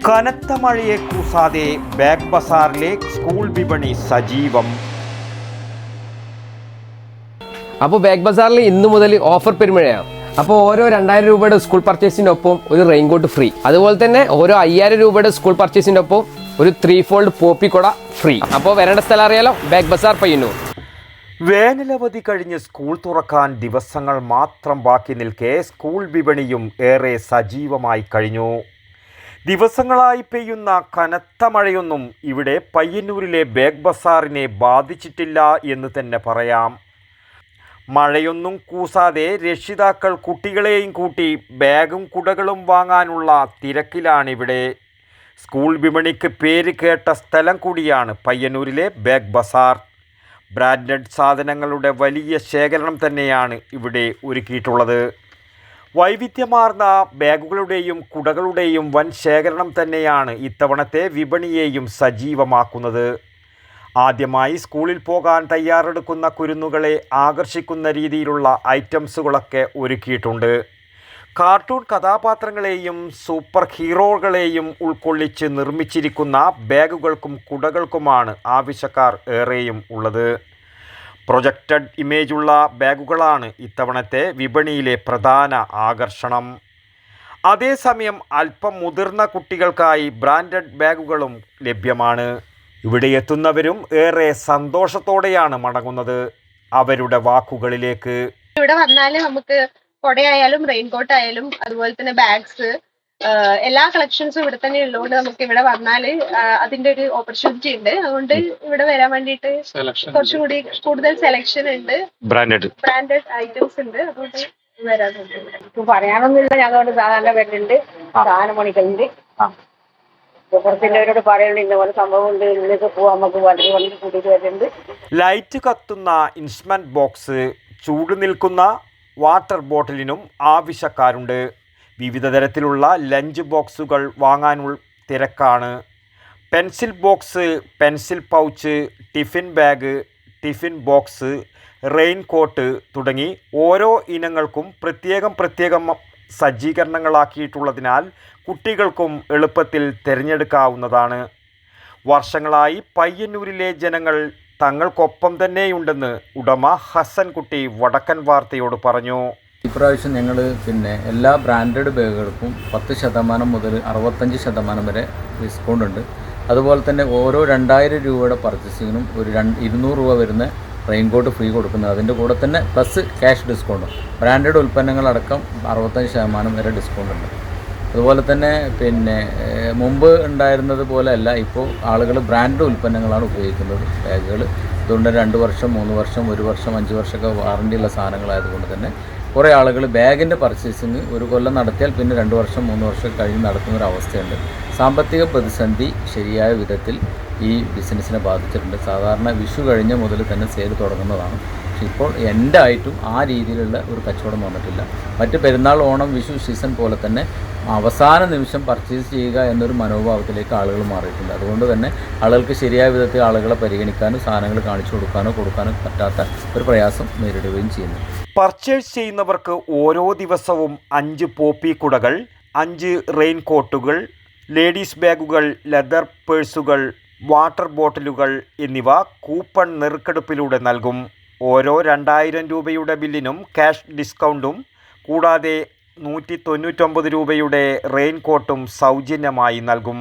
കനത്ത മഴയെ കൂസാതെ bag ബസാറിലെ school വിപണി സജീവം. അപ്പോൾ ബാഗ് ബസാറിൽ ഇന്നു മുതൽ ഓഫർ പെരുമഴയാണ്. അപ്പോൾ ഓരോ 2000 രൂപയുടെ സ്കൂൾ പർച്ചേസിനൊപ്പം ഒരു റെയിൻകോട്ട് ഫ്രീ. അതുപോലെ തന്നെ ഓരോ 5000 രൂപയുടെ സ്കൂൾ പർച്ചേസിനൊപ്പം ഒരു 3-fold പോപ്പിക്കൊട ഫ്രീ. അപ്പോൾ വരേണ്ട സ്ഥലം അറിയാലോ, ബാഗ് ബസാർ പയ്യന്നൂർ. വേനലവധി കഴിഞ്ഞ് സ്കൂൾ തുറക്കാൻ ദിവസങ്ങൾ മാത്രം ബാക്കി നിൽക്കെ സ്കൂൾ വിപണിയും ഏറെ സജീവമായി കഴിഞ്ഞു. ദിവസങ്ങളായി പെയ്യുന്ന കനത്ത മഴയൊന്നും ഇവിടെ പയ്യന്നൂരിലെ ബാഗ് ബസാറിനെ ബാധിച്ചിട്ടില്ല എന്ന് തന്നെ പറയാം. മഴയൊന്നും കൂസാതെ രക്ഷിതാക്കൾ കുട്ടികളെയും കൂട്ടി ബാഗും കുടകളും വാങ്ങാനുള്ള തിരക്കിലാണിവിടെ. സ്കൂൾ വിപണിക്ക് പേര് കേട്ട സ്ഥലം കൂടിയാണ് പയ്യന്നൂരിലെ ബാഗ് ബസാർ. ബ്രാൻഡഡ് സാധനങ്ങളുടെ വലിയ ശേഖരണം തന്നെയാണ് ഇവിടെ ഒരുക്കിയിട്ടുള്ളത്. വൈവിധ്യമാർന്ന ബാഗുകളുടെയും കുടകളുടെയും വൻ ശേഖരണം തന്നെയാണ് ഇത്തവണത്തെ വിപണിയെയും സജീവമാക്കുന്നത്. ആദ്യമായി സ്കൂളിൽ പോകാൻ തയ്യാറെടുക്കുന്ന കുരുന്നുകളെ ആകർഷിക്കുന്ന രീതിയിലുള്ള ഐറ്റംസുകളൊക്കെ ഒരുക്കിയിട്ടുണ്ട്. കാർട്ടൂൺ കഥാപാത്രങ്ങളെയും സൂപ്പർ ഹീറോകളെയും ഉൾക്കൊള്ളിച്ച് നിർമ്മിച്ചിരിക്കുന്ന ബാഗുകൾക്കും കുടകൾക്കുമാണ് ആവശ്യക്കാർ ഏറെയും ഉള്ളത്. പ്രൊജക്റ്റഡ് ഇമേജുള്ള ബാഗുകളാണ് ഇത്തവണത്തെ വിപണിയിലെ പ്രധാന ആകർഷണം. അതേസമയം അല്പം മുതിർന്ന കുട്ടികൾക്കായി ബ്രാൻഡഡ് ബാഗുകളും ലഭ്യമാണ്. ഇവിടെ എത്തുന്നവരും ഏറെ സന്തോഷത്തോടെയാണ് മടങ്ങുന്നത്. അവരുടെ വാക്കുകളിലേക്ക്. ഇവിടെ വന്നാൽ നമുക്ക് കൊടയായാലും റെയിൻകോട്ട് ആയാലും അതുപോലെ തന്നെ ബാഗ്സ് എല്ലാ കളക്ഷൻസും ഇവിടെ തന്നെ ഉള്ളതുകൊണ്ട് നമുക്ക് ഇവിടെ വന്നാൽ അതിന്റെ ഒരു ഓപ്പർച്യൂണിറ്റി ഉണ്ട്. അതുകൊണ്ട് ഇവിടെ വരാൻ വേണ്ടിയിട്ട് കുറച്ചും കൂടി കൂടുതൽ സെലക്ഷൻ ഉണ്ട്, ബ്രാൻഡഡ് ഐറ്റംസ് ഉണ്ട്. അതുകൊണ്ട് വരാൻ പറയാനൊന്നുമില്ല. ഞങ്ങളോട് സാധാരണ വരുന്നുണ്ട്, സാധനം മണിക്കുണ്ട്. പുറത്തുള്ളവരോട് പറയുന്നുണ്ട് ഇന്നപോലെ സംഭവം ഉണ്ട്, ഇന്നൊക്കെ പോവാൻ നമുക്ക് വളരെ വളരെ കൂട്ടിയിട്ട് വരുന്നുണ്ട്. ലൈറ്റ് കത്തുന്ന ഇൻസ്ട്രുമെന്റ് ബോക്സ്, ചൂട് നിൽക്കുന്ന വാട്ടർ ബോട്ടിലിനും ആവശ്യക്കാരുണ്ട്. വിവിധ തരത്തിലുള്ള ലഞ്ച് ബോക്സുകൾ വാങ്ങാനുള്ള തിരക്കാണ്. Pencil box, pencil pouch, tiffin bag, tiffin box, raincoat തുടങ്ങി ഓരോ ഇനങ്ങൾക്കും പ്രത്യേകം സജ്ജീകരണങ്ങളാക്കിയിട്ടുള്ളതിനാൽ കുട്ടികൾക്കും എളുപ്പത്തിൽ തിരഞ്ഞെടുക്കാവുന്നതാണ്. വർഷങ്ങളായി പയ്യന്നൂരിലെ ജനങ്ങൾ തങ്ങൾക്കൊപ്പം തന്നെയുണ്ടെന്ന് ഉടമ ഹസൻകുട്ടി വടക്കൻ വാർത്തയോട് പറഞ്ഞു. ഇപ്രാവശ്യം ഞങ്ങൾ എല്ലാ ബ്രാൻഡഡ് ബാഗുകൾക്കും 10% മുതൽ 65% വരെ ഡിസ്കൗണ്ട് ഉണ്ട്. അതുപോലെ തന്നെ ഓരോ 2000 രൂപയുടെ പർച്ചേസിങ്ങിനും ഒരു 200 രൂപ വരുന്ന റെയിൻകോട്ട് ഫ്രീ കൊടുക്കുന്നത്. അതിൻ്റെ കൂടെ തന്നെ പ്ലസ് ക്യാഷ് ഡിസ്കൗണ്ടും. ബ്രാൻഡഡ് ഉൽപ്പന്നങ്ങളടക്കം 65% വരെ ഡിസ്കൗണ്ട് ഉണ്ട്. അതുപോലെ തന്നെ മുമ്പ് ഉണ്ടായിരുന്നത് പോലെയല്ല, ഇപ്പോൾ ആളുകൾ ബ്രാൻഡ് ഉൽപ്പന്നങ്ങളാണ് ഉപയോഗിക്കുന്നത് ബാഗുകൾ. അതുകൊണ്ട് 2 വർഷം 3 വർഷം 1 വർഷം 5 വർഷമൊക്കെ വാറണ്ടിയുള്ള സാധനങ്ങളായതുകൊണ്ട് തന്നെ കുറേ ആളുകൾ ബാഗിൻ്റെ പർച്ചേസിങ് 1 കൊല്ലം നടത്തിയാൽ പിന്നെ 2 വർഷം 3 വർഷം കഴിഞ്ഞ് നടത്തുന്നൊരവസ്ഥയുണ്ട്. സാമ്പത്തിക പ്രതിസന്ധി ശരിയായ വിധത്തിൽ ഈ ബിസിനസ്സിനെ ബാധിച്ചിട്ടുണ്ട്. സാധാരണ വിഷു കഴിഞ്ഞ മുതൽ തന്നെ സെയിൽ തുടങ്ങുന്നതാണ്. പക്ഷേ ഇപ്പോൾ എൻ്റെ ആയിട്ടും ആ രീതിയിലുള്ള ഒരു കച്ചവടം വന്നിട്ടില്ല. മറ്റ് പെരുന്നാൾ, ഓണം, വിഷു സീസൺ പോലെ തന്നെ അവസാന നിമിഷം പർച്ചേസ് ചെയ്യുക എന്നൊരു മനോഭാവത്തിലേക്ക് ആളുകൾ മാറിയിട്ടുണ്ട്. അതുകൊണ്ട് തന്നെ ആളുകൾക്ക് ശരിയായ വിധത്തിൽ ആളുകളെ പരിഗണിക്കാനോ സാധനങ്ങൾ കാണിച്ചു കൊടുക്കാനോ പറ്റാത്ത ഒരു പ്രയാസം നേരിടുകയും ചെയ്യുന്നു. പർച്ചേസ് ചെയ്യുന്നവർക്ക് ഓരോ ദിവസവും 5 പോപ്പി കുടകൾ, 5 റെയിൻകോട്ടുകൾ, ലേഡീസ് ബാഗുകൾ, ലെതർ പേഴ്സുകൾ, വാട്ടർ ബോട്ടിലുകൾ എന്നിവ കൂപ്പൺ നെറുക്കെടുപ്പിലൂടെ നൽകും. ഓരോ 2000 രൂപയുടെ ബില്ലിനും ക്യാഷ് ഡിസ്കൗണ്ടും കൂടാതെ 199 രൂപയുടെ റെയിൻകോട്ടും സൗജന്യമായി നൽകും.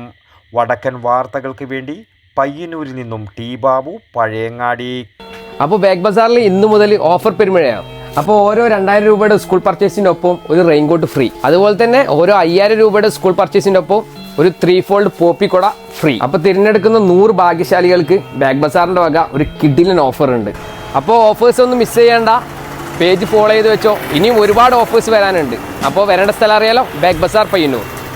വടക്കൻ വാർത്തകൾക്ക് വേണ്ടി പയ്യന്നൂരിൽ നിന്നും ടി ബാബു, പഴയങ്ങാടി. അപ്പോൾ ബാഗ് ബസാറിൽ ഇന്നു മുതൽ ഓഫർ പെരുമഴയാണ്. അപ്പോൾ ഓരോ 2000 രൂപയുടെ സ്കൂൾ പർച്ചേസിനൊപ്പം ഒരു റെയിൻകോട്ട് ഫ്രീ. അതുപോലെ തന്നെ ഓരോ 5000 രൂപയുടെ സ്കൂൾ പർച്ചേസിനൊപ്പം ഒരു 3-fold പോപ്പിക്കൊട ഫ്രീ. അപ്പോൾ തിരഞ്ഞെടുക്കുന്ന 100 ഭാഗ്യശാലികൾക്ക് ബാഗ് ബസാറിൻ്റെ വക ഒരു കിഡിലൻ ഓഫർ ഉണ്ട്. അപ്പോൾ ഓഫേഴ്സ് ഒന്നും മിസ് ചെയ്യേണ്ട, പേജ് ഫോളോ ചെയ്ത് വെച്ചോ. ഇനിയും ഒരുപാട് ഓഫേഴ്സ് വരാനുണ്ട്. അപ്പോൾ വരേണ്ട സ്ഥലം അറിയാലോ, ബാഗ് ബസാർ പയ്യന്നൂർ.